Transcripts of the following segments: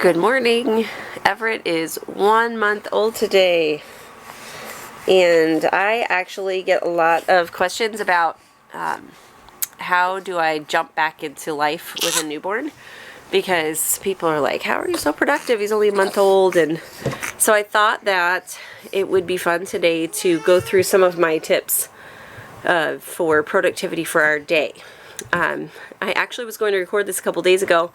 Good morning. Everett is 1 month old today, and I actually get a lot of questions about how do I jump back into life with a newborn, because people are like, how are you so productive? He's only a month old. And so I thought that it would be fun today to go through some of my tips for productivity for our day. I actually was going to record this a couple days ago,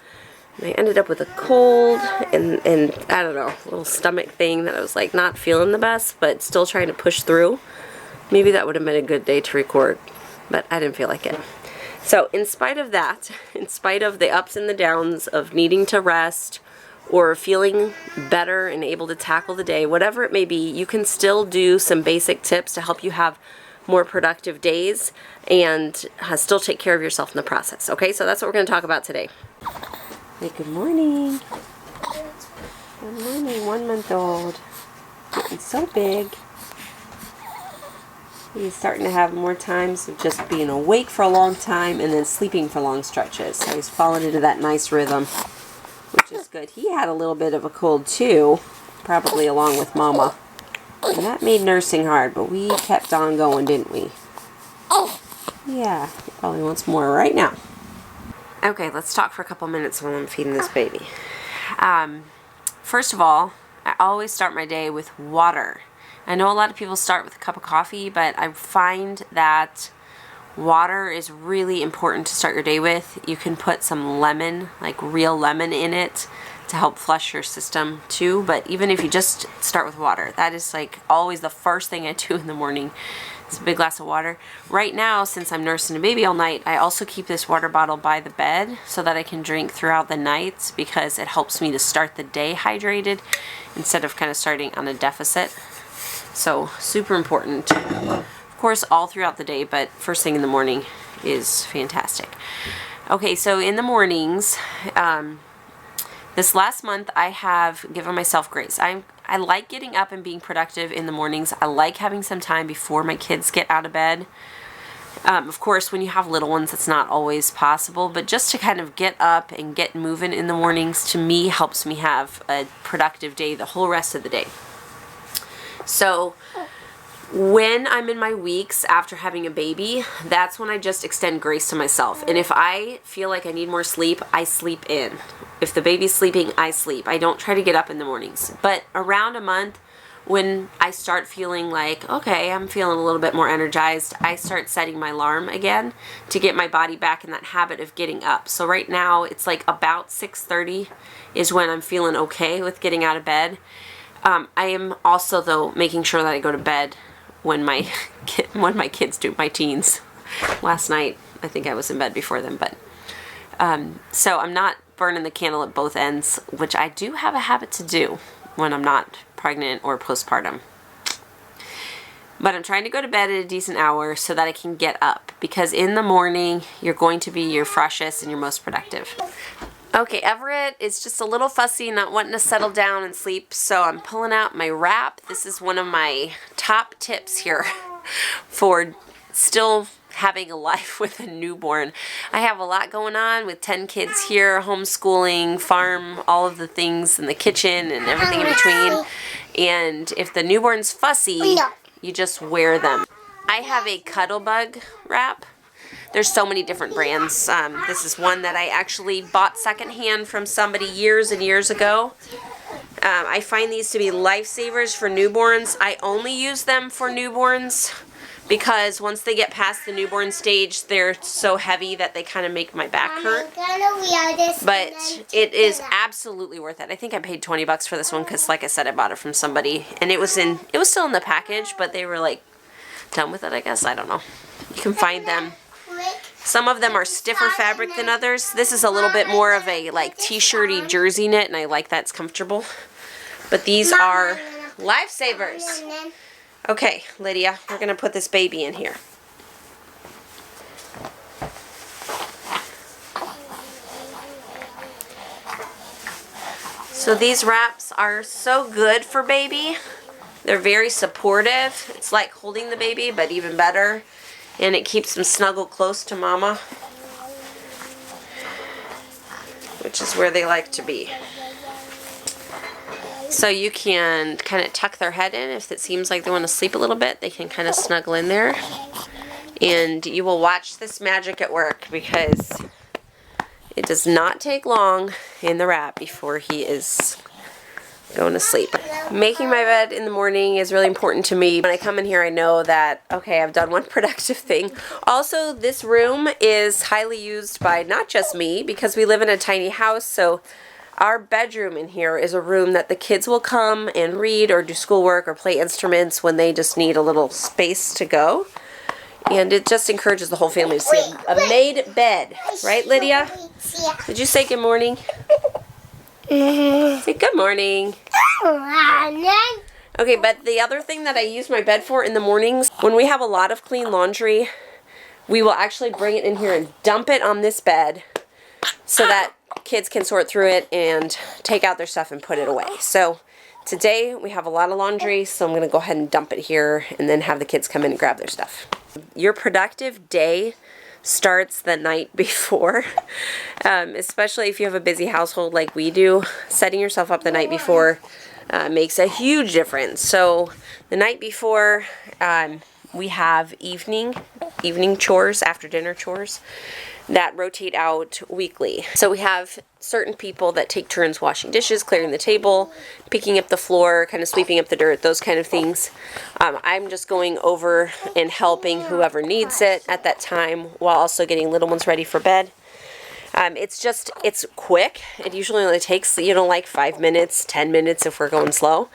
and I ended up with a cold and I don't know, a little stomach thing that I was like not feeling the best, but still trying to push through. Maybe that would have been a good day to record, but I didn't feel like it. So in spite of that, in spite of the ups and the downs of needing to rest or feeling better and able to tackle the day, whatever it may be, you can still do some basic tips to help you have more productive days and still take care of yourself in the process. Okay, so that's what we're going to talk about today. Hey, good morning. Good morning, 1 month old. Getting so big. He's starting to have more times of just being awake for a long time and then sleeping for long stretches. So he's fallen into that nice rhythm, which is good. He had a little bit of a cold too, probably along with Mama. And that made nursing hard, but we kept on going, didn't we? Yeah, he probably wants more right now. Okay, let's talk for a couple minutes while I'm feeding this baby. First of all, I always start my day with water. I know a lot of people start with a cup of coffee, but I find that water is really important to start your day with. You can put some lemon, like real lemon in it to help flush your system too, but even if you just start with water, that is like always the first thing I do in the morning. It's a big glass of water. Right now, since I'm nursing a baby all night, I also keep this water bottle by the bed so that I can drink throughout the night, because it helps me to start the day hydrated instead of kind of starting on a deficit. So super important, of course, all throughout the day, but first thing in the morning is fantastic. Okay, so in the mornings, this last month I have given myself grace. I like getting up and being productive in the mornings. I like having some time before my kids get out of bed. Of course, when you have little ones, it's not always possible, but just to kind of get up and get moving in the mornings, to me, helps me have a productive day the whole rest of the day. So when I'm in my weeks after having a baby, that's when I just extend grace to myself. And if I feel like I need more sleep, I sleep in. If the baby's sleeping, I sleep. I don't try to get up in the mornings. But around a month, when I start feeling like, okay, I'm feeling a little bit more energized, I start setting my alarm again to get my body back in that habit of getting up. So right now, it's like about 6:30 is when I'm feeling okay with getting out of bed. I am also, though, making sure that I go to bed when my kids do, my teens. Last night, I think I was in bed before them, but so I'm not burning the candle at both ends, which I do have a habit to do when I'm not pregnant or postpartum. But I'm trying to go to bed at a decent hour so that I can get up, because in the morning, you're going to be your freshest and your most productive. Okay, Everett is just a little fussy, not wanting to settle down and sleep, so I'm pulling out my wrap. This is one of my top tips here for still having a life with a newborn. I have a lot going on with 10 kids here, homeschooling, farm, all of the things in the kitchen and everything in between. And if the newborn's fussy, you just wear them. I have a Cuddle Bug wrap. There's so many different brands. This is one that I actually bought secondhand from somebody years and years ago. I find these to be Lifesavers for newborns. I only use them for newborns because once they get past the newborn stage, they're so heavy that they kind of make my back hurt. But it is absolutely worth it. I think I paid $20 for this one because, like I said, I bought it from somebody, and it was still in the package, but they were like done with it, I guess. I don't know. You can find them. Some of them are stiffer fabric than others. This is a little bit more of a like t-shirty jersey knit, and I like that it's comfortable. But these are Lifesavers. Okay, Lydia, we're going to put this baby in here. So these wraps are so good for baby. They're very supportive. It's like holding the baby, but even better. And it keeps them snuggled close to Mama, which is where they like to be. So you can kind of tuck their head in. If it seems like they want to sleep a little bit, they can kind of snuggle in there. And you will watch this magic at work, because it does not take long in the wrap before he is going to sleep. Making my bed in the morning is really important to me. When I come in here, I know that, okay, I've done one productive thing. Also, this room is highly used by not just me, because we live in a tiny house, so our bedroom in here is a room that the kids will come and read or do schoolwork or play instruments when they just need a little space to go. And it just encourages the whole family to see a made bed. Right, Lydia? Did you say good morning? Say good morning. Okay, but the other thing that I use my bed for in the mornings, when we have a lot of clean laundry, we will actually bring it in here and dump it on this bed so that kids can sort through it and take out their stuff and put it away. So today we have a lot of laundry, so I'm going to go ahead and dump it here and then have the kids come in and grab their stuff. Your productive day starts the night before, especially if you have a busy household like we do. Setting yourself up the night before makes a huge difference. So the night before, we have evening chores, after dinner chores, that rotate out weekly. So we have certain people that take turns washing dishes, clearing the table, picking up the floor, kind of sweeping up the dirt, those kind of things. I'm just going over and helping whoever needs it at that time, while also getting little ones ready for bed. It's quick. It usually only takes, like 5 minutes, 10 minutes if we're going slow.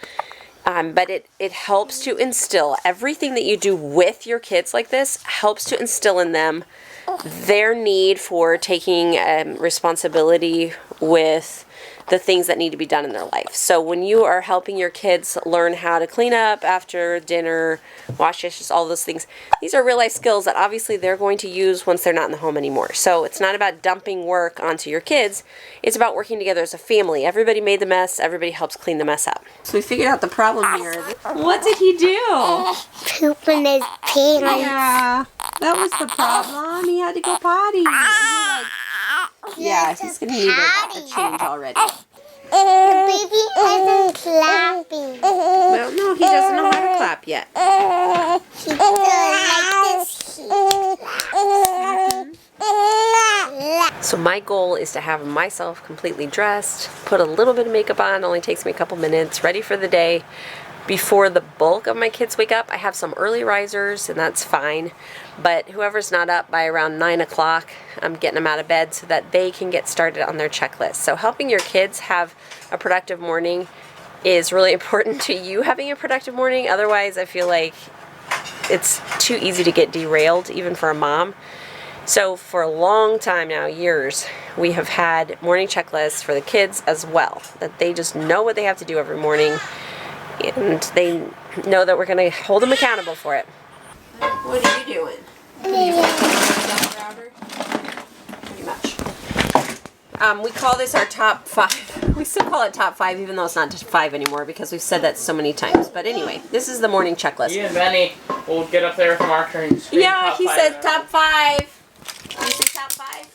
But it helps to instill everything that you do with your kids like this, helps to instill in them their need for taking responsibility with the things that need to be done in their life. So when you are helping your kids learn how to clean up after dinner, wash dishes, all those things, these are real life skills that obviously they're going to use once they're not in the home anymore. So it's not about dumping work onto your kids. It's about working together as a family. Everybody made the mess. Everybody helps clean the mess up. So we figured out the problem here. What did he do? Poop in his pants. Yeah, that was the problem. He had to go potty. Yeah, he's going to need a change already. The baby isn't clapping. Well, no, he doesn't know how to clap yet. He does like this. So my goal is to have myself completely dressed, put a little bit of makeup on, only takes me a couple minutes, ready for the day. Before the bulk of my kids wake up, I have some early risers, and that's fine. But whoever's not up by around 9 o'clock, I'm getting them out of bed so that they can get started on their checklist. So helping your kids have a productive morning is really important to you having a productive morning. Otherwise, I feel like it's too easy to get derailed, even for a mom. So for a long time now, years, we have had morning checklists for the kids as well, that they just know what they have to do every morning. And they know that we're going to hold them accountable for it. What are you doing? Pretty much. We call this our top 5. We still call it top 5, even though it's not just 5 anymore, because we've said that so many times. But anyway, this is the morning checklist. You and Benny will get up there with a marker and scream yeah, he said top 5. You say top 5?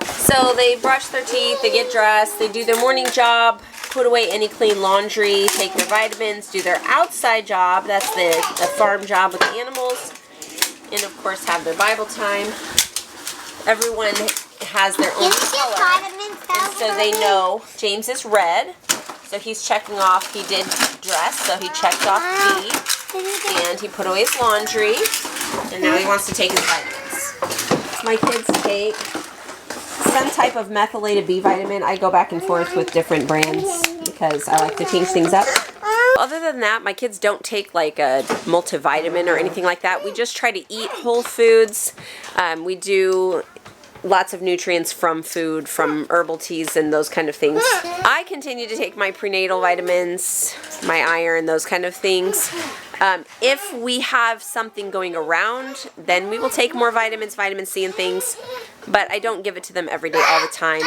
So they brush their teeth, they get dressed, they do their morning job, put away any clean laundry, take their vitamins, do their outside job, that's the farm job with the animals, and of course have their Bible time. Everyone has their own color, and so they know James is red, so he's checking off, he did dress, so he checked off B, and he put away his laundry, and now he wants to take his vitamins. My kids take some type of methylated B vitamin. I go back and forth with different brands because I like to change things up. Other than that, my kids don't take like a multivitamin or anything like that. We just try to eat whole foods. We do lots of nutrients from food, from herbal teas and those kind of things. I continue to take my prenatal vitamins, my iron, those kind of things. If we have something going around, then we will take more vitamins, vitamin C and things, but I don't give it to them every day all the time.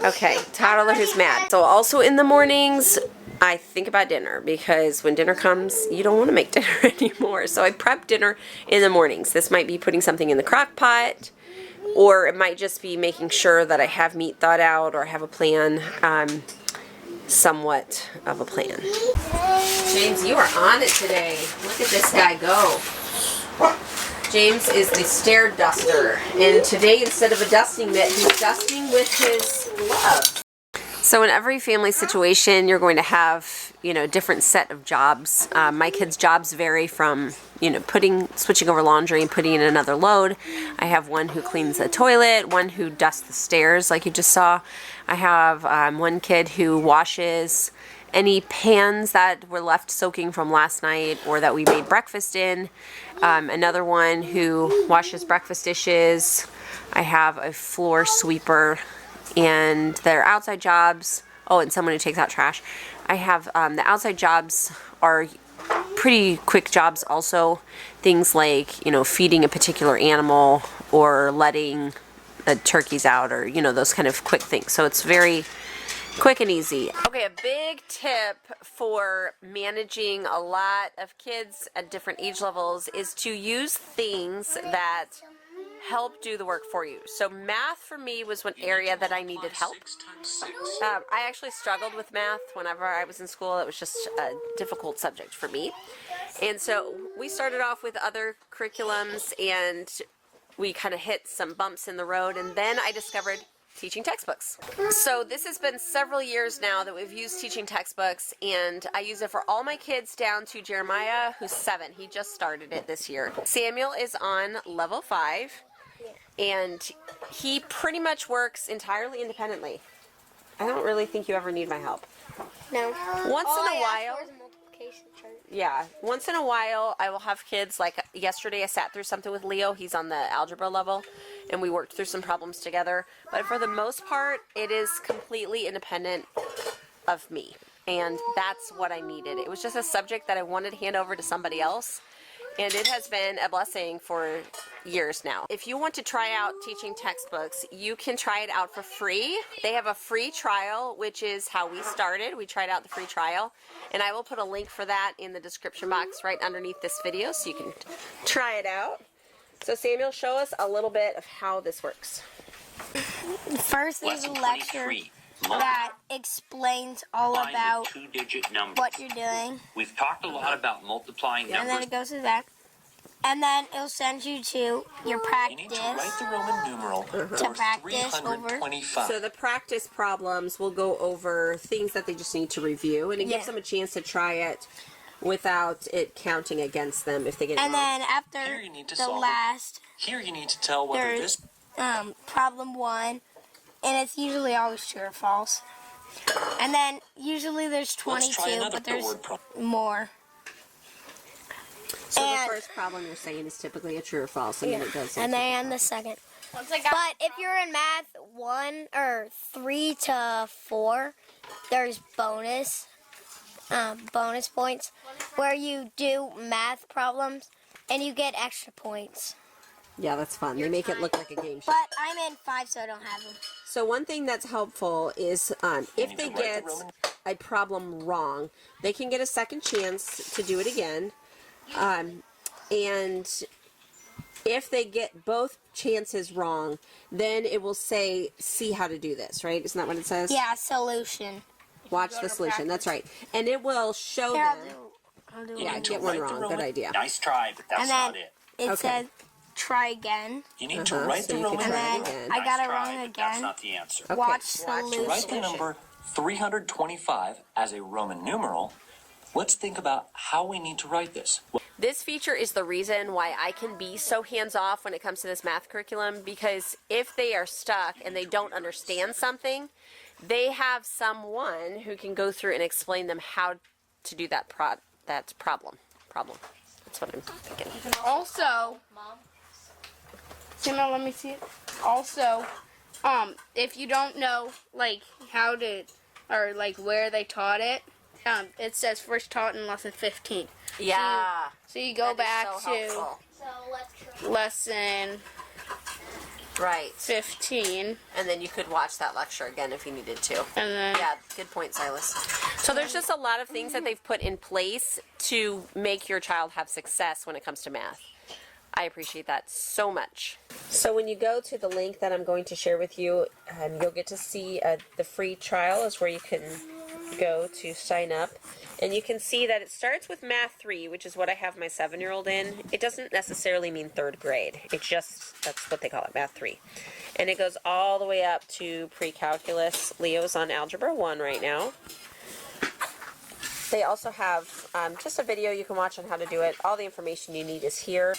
Okay, toddler who's mad. So also in the mornings, I think about dinner, because when dinner comes, you don't want to make dinner anymore. So I prep dinner in the mornings. This might be putting something in the crock pot, or it might just be making sure that I have meat thawed out or I have a plan. somewhat of a plan. James, you are on it today. Look at this guy go. James is the stair duster, and today instead of a dusting mitt, he's dusting with his gloves. So in every family situation, you're going to have, a different set of jobs. My kids' jobs vary from, switching over laundry and putting in another load. I have one who cleans the toilet, one who dusts the stairs like you just saw. I have one kid who washes any pans that were left soaking from last night or that we made breakfast in. Another one who washes breakfast dishes. I have a floor sweeper, and their outside jobs. Oh, and someone who takes out trash. I have the outside jobs are pretty quick jobs also. Things like, feeding a particular animal or letting the turkeys out, or, those kind of quick things. So it's very quick and easy. Okay, a big tip for managing a lot of kids at different age levels is to use things that help do the work for you. So math for me was one area that I needed help. I actually struggled with math whenever I was in school. It was just a difficult subject for me. And so we started off with other curriculums, and we kind of hit some bumps in the road, and then I discovered teaching textbooks. So this has been several years now that we've used teaching textbooks, and I use it for all my kids down to Jeremiah, who's 7. He just started it this year. Samuel is on level 5, and he pretty much works entirely independently. I don't really think you ever need my help. No. Once All in a I while. asked for is a multiplication chart. Yeah, once in a while I will have kids, like yesterday I sat through something with Leo. He's on the algebra level, and we worked through some problems together. But for the most part, it is completely independent of me, and that's what I needed. It was just a subject that I wanted to hand over to somebody else, and it has been a blessing for years now. If you want to try out teaching textbooks, you can try it out for free. They have a free trial, which is how we started. We tried out the free trial, and I will put a link for that in the description box right underneath this video so you can try it out. So Samuel, show us a little bit of how this works. First, there's a lecture that explains all about what you're doing. We've talked a lot about multiplying And then numbers. it goes to that. And then it'll send you to your You practice need to write the Roman numeral to for practice over. 325. So the practice problems will go over things that they just need to review, and it gives Yeah. them a chance to try it without it counting against them if they get it And wrong. then after Here you need to the solve it. last, Here you need to tell whether there's this problem 1, and it's usually always true or false. And then usually there's Let's try 22, another but there's word problem. more. So and- the first problem you're saying is typically a true or false, and then it does. And then the second. But if you're in math 1 or 3 to 4, there's bonus points where you do math problems and you get extra points. Yeah, that's fun. They make it look like a game show. But I'm in 5, so I don't have them. So one thing that's helpful is if need they to write get the Roman- a problem wrong, they can get a second chance to do it again. And if they get both chances wrong, then it will say, see how to do this, right? Isn't that what it says? Yeah, solution. Watch the solution. That's right. And it will show Here, them. I'll do Yeah, one. get one Write the wrong. Good Roman- idea. Nice try, but that's And not then it. it Okay. says try again. You need to Uh-huh, write so the you can Roman try And it then again. I got it Nice wrong try, but again. that's not the answer. Okay. Watch To write the solution. number 325 as a Roman numeral, let's think about how we need to write this. This feature is the reason why I can be so hands-off when it comes to this math curriculum, because if they are stuck and they don't understand something, they have someone who can go through and explain them how to do that problem. That's what I'm thinking. Also, Samuel, let me see it. Also, if you don't know like how to or like where they taught it, it says first taught in lesson 15. Yeah. So you go back That is so to helpful. So let's lesson Right. 15, And then you could watch that lecture again if you needed to. and then Yeah, good point, Silas. So there's just a lot of things that they've put in place to make your child have success when it comes to math. I appreciate that so much. So when you go to the link that I'm going to share with you, you'll get to see the free trial is where you can go to sign up. And you can see that it starts with Math 3, which is what I have my 7-year-old in. It doesn't necessarily mean 3rd grade. It's just, that's what they call it, Math 3. And it goes all the way up to pre-calculus. Leo's on Algebra 1 right now. They also have just a video you can watch on how to do it. All the information you need is here.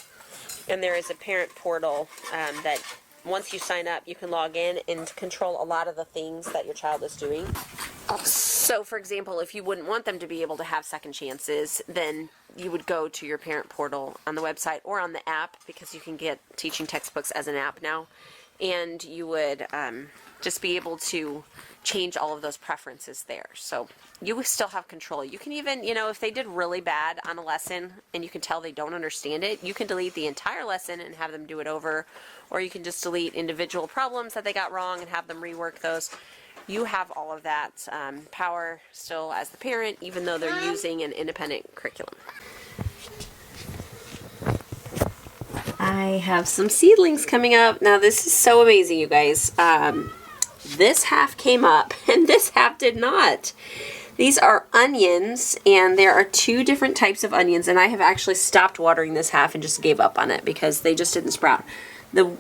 And there is a parent portal that once you sign up, you can log in and control a lot of the things that your child is doing. So, for example, if you wouldn't want them to be able to have second chances, then you would go to your parent portal on the website or on the app, because you can get teaching textbooks as an app now. And you would just be able to change all of those preferences there. So you still have control. You can even, you know, if they did really bad on a lesson and you can tell they don't understand it, you can delete the entire lesson and have them do it over. Or you can just delete individual problems that they got wrong and have them rework those. You have all of that power still as the parent, even though they're using an independent curriculum. I have some seedlings coming up. Now this is so amazing, you guys. This half came up and this half did not. These are onions, and there are 2 different types of onions, and I have actually stopped watering this half and just gave up on it because they just didn't sprout.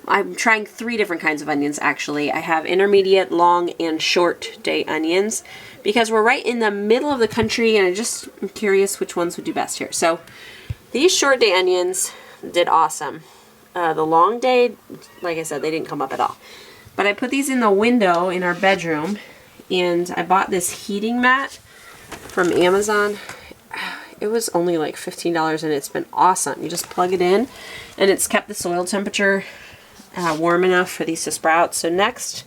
I'm trying 3 different kinds of onions actually. I have intermediate, long, and short day onions because we're right in the middle of the country, and I'm curious which ones would do best here. So these short day onions did awesome. The long day, like I said, they didn't come up at all. But I put these in the window in our bedroom, and I bought this heating mat from Amazon. It was only like $15, and it's been awesome. You just plug it in, and it's kept the soil temperature warm enough for these to sprout. So next,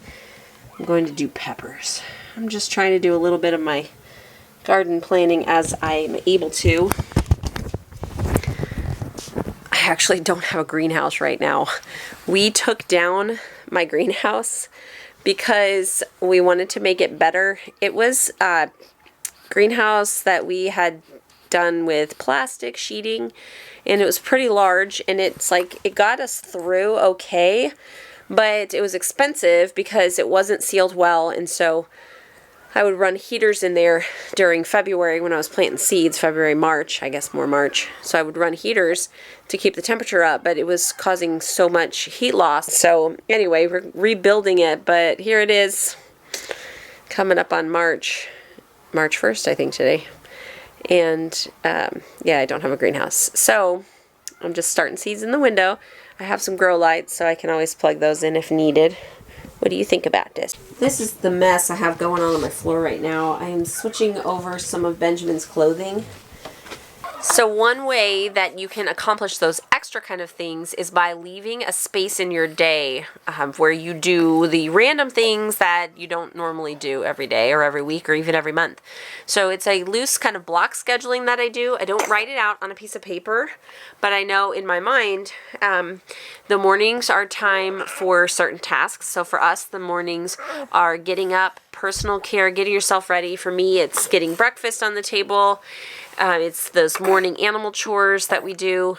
I'm going to do peppers. I'm just trying to do a little bit of my garden planning as I'm able to. I actually don't have a greenhouse right now. We took down my greenhouse because we wanted to make it better. It was a greenhouse that we had done with plastic sheeting, and it was pretty large, and it's like it got us through okay, but it was expensive because it wasn't sealed well. And so I would run heaters in there during February when I was planting seeds, February, March, I guess more March. So I would run heaters to keep the temperature up, but it was causing so much heat loss. So anyway, we're rebuilding it, but here it is coming up on March 1st, I think today. And yeah, I don't have a greenhouse. So I'm just starting seeds in the window. I have some grow lights, so I can always plug those in if needed. What do you think about this? This is the mess I have going on my floor right now. I am switching over some of Benjamin's clothing. So one way that you can accomplish those extra kind of things is by leaving a space in your day where you do the random things that you don't normally do every day or every week or even every month. So it's a loose kind of block scheduling that I do. I don't write it out on a piece of paper, but I know in my mind the mornings are time for certain tasks. So for us, the mornings are getting up, personal care, getting yourself ready. For me, it's getting breakfast on the table. It's those morning animal chores that we do,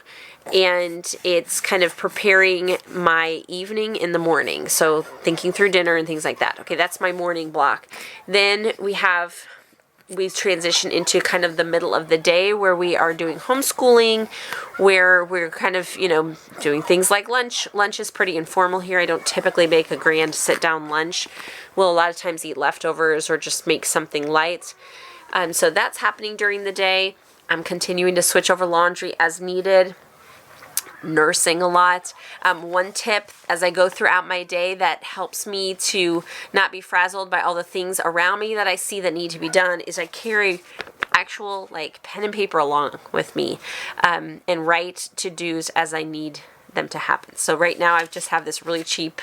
and it's kind of preparing my evening in the morning. So thinking through dinner and things like that. Okay, that's my morning block. Then we transition into kind of the middle of the day where we are doing homeschooling, where we're kind of, doing things like lunch. Lunch is pretty informal here. I don't typically make a grand sit-down lunch. We'll a lot of times eat leftovers or just make something light. So that's happening during the day. I'm continuing to switch over laundry as needed. Nursing a lot. One tip as I go throughout my day that helps me to not be frazzled by all the things around me that I see that need to be done is I carry actual pen and paper along with me and write to-dos as I need them to happen. So right now I just have this really cheap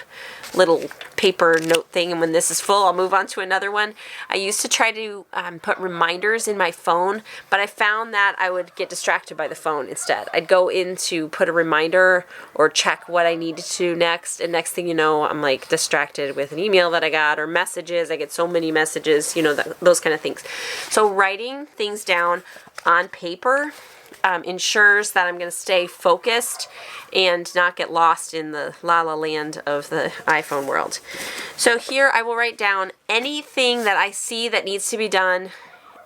little paper note thing, and when this is full I'll move on to another one. I used to try to put reminders in my phone, but I found that I would get distracted by the phone instead. I'd go in to put a reminder or check what I needed to do next, and next thing you know I'm distracted with an email that I got or messages. I get so many messages, those kind of things. So writing things down on paper ensures that I'm going to stay focused and not get lost in the la-la land of the iPhone world. So here I will write down anything that I see that needs to be done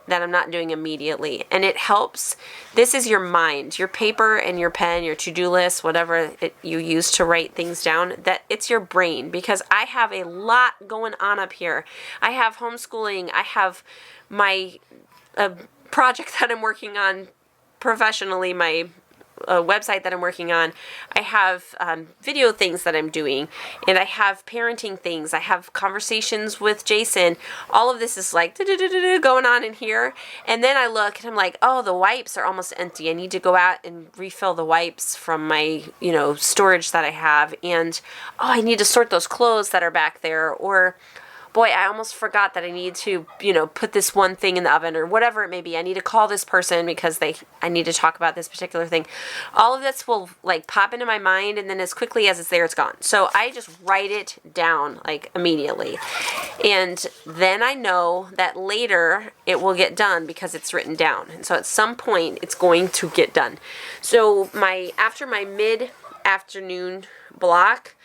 that I'm not doing immediately. And it helps. This is your mind, your paper and your pen, your to-do list, whatever you use to write things down, that it's your brain, because I have a lot going on up here. I have homeschooling. I have my project that I'm working on professionally, my website that I'm working on. I have video things that I'm doing, and I have parenting things. I have conversations with Jason. All of this is like going on in here. And then I look and I'm like, oh, the wipes are almost empty. I need to go out and refill the wipes from my, storage that I have. And oh, I need to sort those clothes that are back there. Or boy, I almost forgot that I need to, put this one thing in the oven, or whatever it may be. I need to call this person because I need to talk about this particular thing. All of this will like pop into my mind, and then as quickly as it's there, it's gone. So I just write it down like immediately. And then I know that later it will get done because it's written down. And so at some point it's going to get done. So after my mid-afternoon block,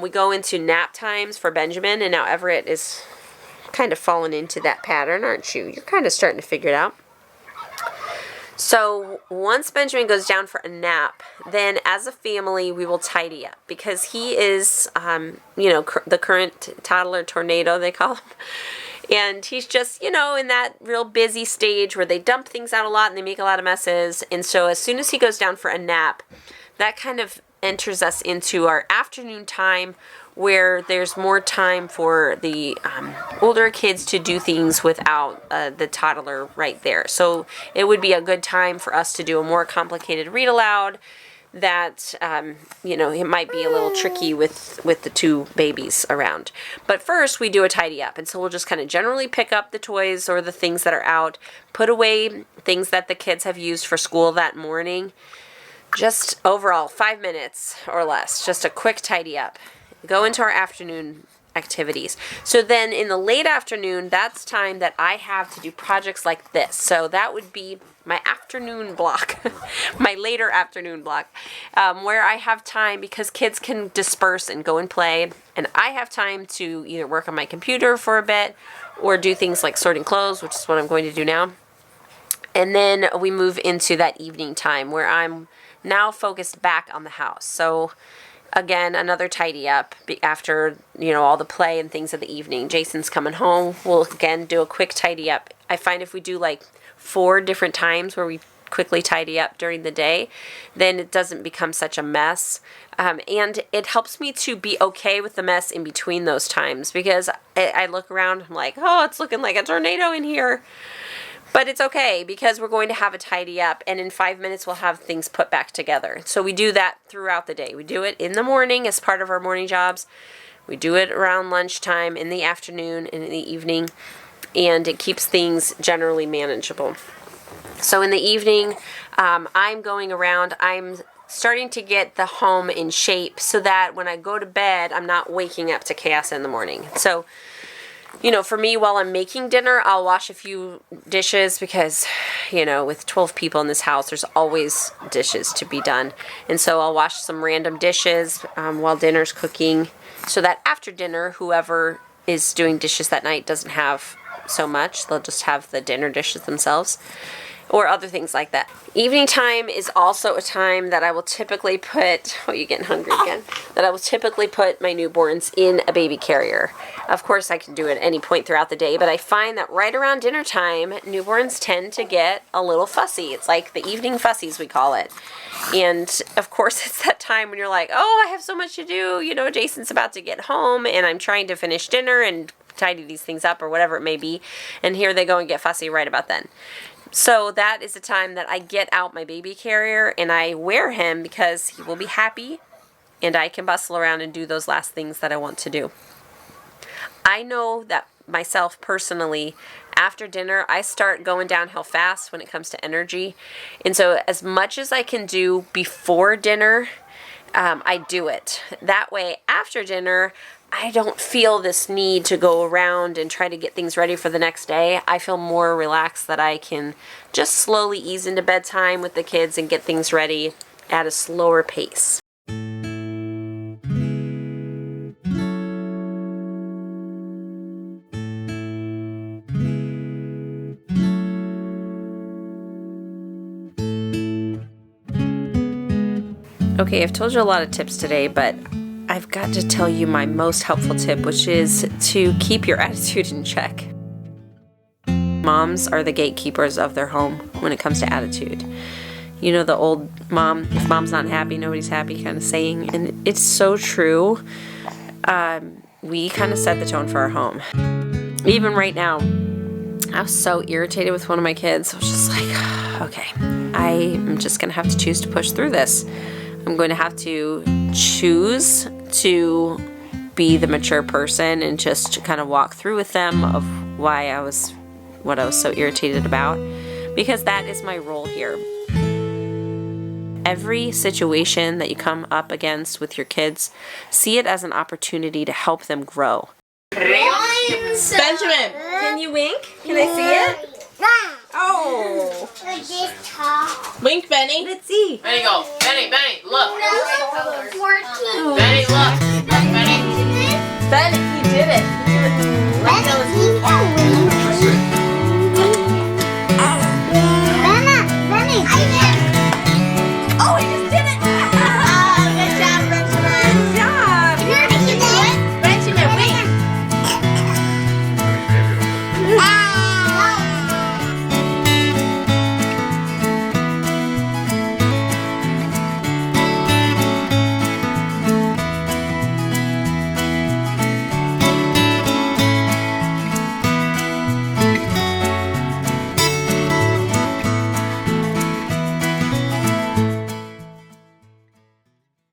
we go into nap times for Benjamin, and now Everett is kind of fallen into that pattern, aren't you? You're kind of starting to figure it out. So once Benjamin goes down for a nap, then as a family we will tidy up, because he is, the current toddler tornado, they call him. And he's just, in that real busy stage where they dump things out a lot and they make a lot of messes. And so as soon as he goes down for a nap, that kind of enters us into our afternoon time, where there's more time for the older kids to do things without the toddler right there. So it would be a good time for us to do a more complicated read aloud that, it might be a little tricky with the two babies around. But first we do a tidy up. And so we'll just kind of generally pick up the toys or the things that are out, put away things that the kids have used for school that morning. Just overall 5 minutes or less, just a quick tidy up. Go into our afternoon activities. So then in the late afternoon, that's time that I have to do projects like this. So that would be my afternoon block, my later afternoon block, where I have time, because kids can disperse and go and play, and I have time to either work on my computer for a bit or do things like sorting clothes, which is what I'm going to do now. And then we move into that evening time where I'm now focused back on the house. So again, another tidy up after, all the play and things of the evening. Jason's coming home. We'll again do a quick tidy up. I find if we do like 4 different times where we quickly tidy up during the day, then it doesn't become such a mess. And it helps me to be okay with the mess in between those times, because I look around, I'm like, oh, it's looking like a tornado in here. But it's okay, because we're going to have a tidy up, and in 5 minutes we'll have things put back together. So we do that throughout the day. We do it in the morning as part of our morning jobs. We do it around lunchtime, in the afternoon, and in the evening, and it keeps things generally manageable. So in the evening, I'm going around, I'm starting to get the home in shape so that when I go to bed, I'm not waking up to chaos in the morning. So for me, while I'm making dinner, I'll wash a few dishes because, with 12 people in this house, there's always dishes to be done. And so I'll wash some random dishes while dinner's cooking, so that after dinner, whoever is doing dishes that night doesn't have so much. They'll just have the dinner dishes themselves, or other things like that. Evening time is also a time that I will typically put, oh, you're getting hungry again, that I will typically put my newborns in a baby carrier. Of course, I can do it at any point throughout the day, but I find that right around dinner time, newborns tend to get a little fussy. It's like the evening fussies, we call it. And of course, it's that time when you're like, oh, I have so much to do. Jason's about to get home, and I'm trying to finish dinner and tidy these things up, or whatever it may be. And here they go and get fussy right about then. So that is the time that I get out my baby carrier and I wear him, because he will be happy and I can bustle around and do those last things that I want to do. I know that myself personally, after dinner, I start going downhill fast when it comes to energy. And so as much as I can do before dinner, I do it. That way, after dinner, I don't feel this need to go around and try to get things ready for the next day. I feel more relaxed that I can just slowly ease into bedtime with the kids and get things ready at a slower pace. Okay, I've told you a lot of tips today, but I've got to tell you my most helpful tip, which is to keep your attitude in check. Moms are the gatekeepers of their home when it comes to attitude. You know the old mom, if mom's not happy, nobody's happy kind of saying, and it's so true. We kind of set the tone for our home. Even right now, I was so irritated with one of my kids. I was just like, okay, I am just going to have to choose to push through this. I'm going to have to choose to be the mature person and just kind of walk through with them of what I was so irritated about, because that is my role here. Every situation that you come up against with your kids, see it as an opportunity to help them grow. Benjamin, can you wink? Can I see it? Oh. Wink, Benny. Let's see. Benny, go. Benny, look. 14. Benny, look. Benny. Benny, he did it. Benny.